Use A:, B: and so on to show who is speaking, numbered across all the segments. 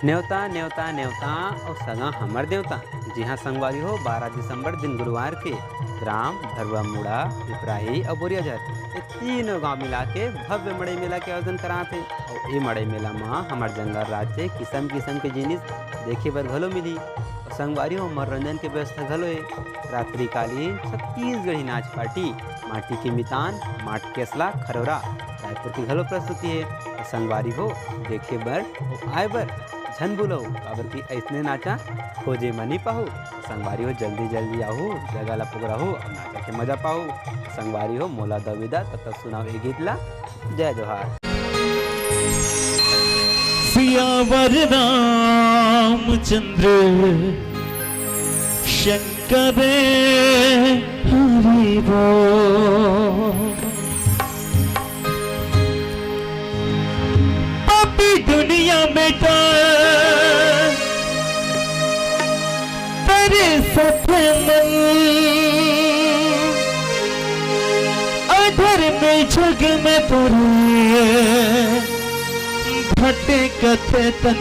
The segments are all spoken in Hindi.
A: न्योता न्योता न्योता और सगा हमर देवता। जी हाँ संगवारी हो, 12 दिसंबर दिन गुरुवार के ग्राम भरवा मुड़ा पिपराही और बोरियाझर ये तीनों गांव मिला के भव्य मड़ई मेला के आयोजन कराते। और ये मड़ई मेला में हमार जंगल राज से किस्म किस्म के जिनिस देखे बर घलो मिली। और संगवारी हो मनोरंजन के व्यवस्था घलो है। रात्रिकालीन छत्तीसगढ़ी नाच पार्टी, माटी की मितान, माट केसला खरोरा रायपुर की घलो प्रस्तुति है। और संगवारी हो देखे बर और आए बर झन बुलो काबर की ऐसने नाचा खोजे मनी पाहू। संगवारी हो जल्दी जल्दी आहू, जगह ला पुगराहू और नाचा के मजा पाहू। संगवारी हो मोला दविदा तब तक सुनाओ ये गीत ला। जय जोहार।
B: सियावर रामचंद्र शंकर हरि बोल। पापी दुनिया में तेरे सत्य मन अधर में जग में पूरे भटे कथे तन।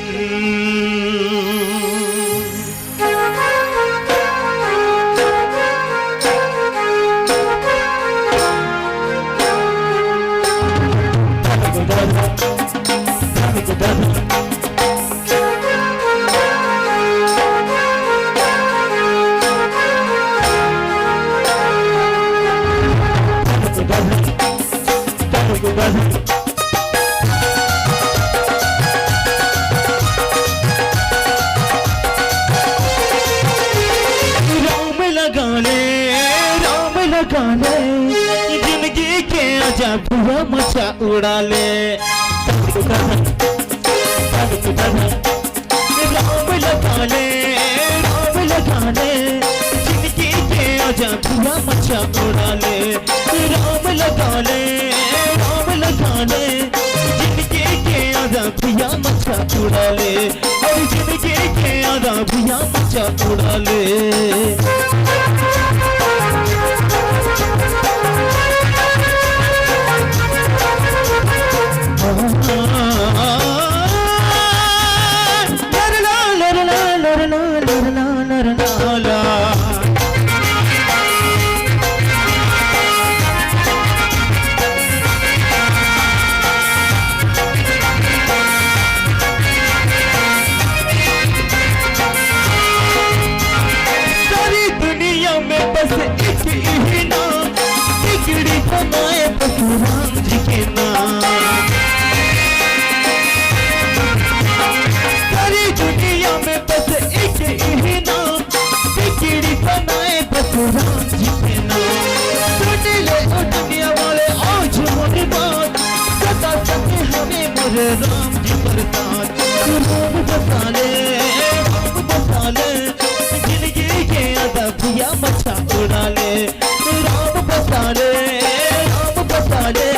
B: जिंदगी के अजब हुआ मचा उड़ा ले। राम लगा ले, राम लगा ले, जिंदगी के अजब हुआ मचा उड़ा ले। राम लगा ले, राम लगा ले, जिंदगी के अजब हुआ मचा उड़ा ले। और जिंदगी के अजब हुआ मचा उड़ा ले। सारी दुनिया में बस एक ही नाम, बिगड़ी बनाए परशुराम जी के नाम। सारी दुनिया में बस एक ही नाम, बिगड़ी बनाए परशुराम जी के नाम। सुन ले ओ दुनिया वाले आज मोरी बात, सदा सके हमें मोरे राम जी प्रसाद। राम बसा ले, राम बसा ले, जिंदगी के अदबिया मचा उड़ा ले। राम बसा ले, राम बसा ले,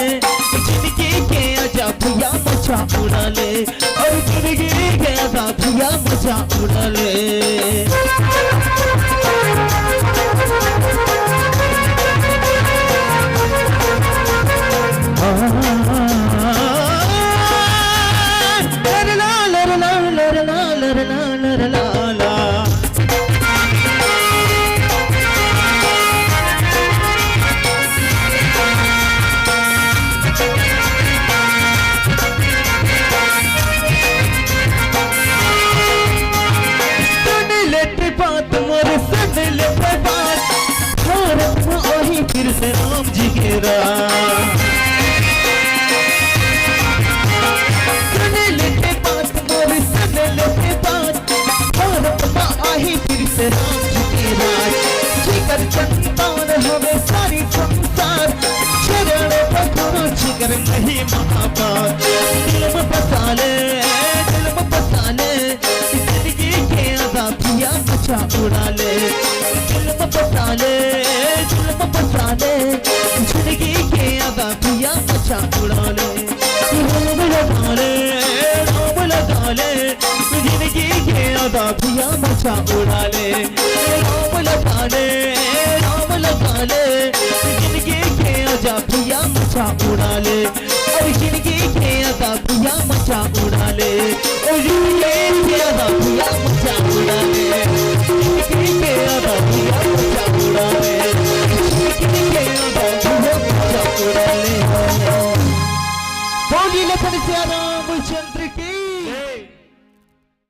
B: जिंदगी के अदबिया मचा उड़ा ले। और जिंदगी के अदबिया मचा उड़ा ले। फिर से राम जी के सुने लेते बात मोरी, सुने लेते बात भारत माँ आई फिर से राम जी के राज। जिगर संतान हमें सारी संसार, शरण पकड़ो जिगर नहीं महापात। दिल में बसा ले, दिल में बसा ले, जिंदगी के अज़ाबिया मचा उड़ा ले। दिल में बसा ले, दिल में बसा ले, जिंदगी के अज़ाबिया मचा उड़ा ले। राम लगा ले, राम लगा ले, जिंदगी के अज़ाबिया मचा उड़ा ले। राम लगा ले, राम लगा ले, जिंदगी के अज़ाबिया मचा उड़ा ले। और जिंदगी के अज़ाबिया मचा उड़ा ले। और बोल सिया रामचंद्र की।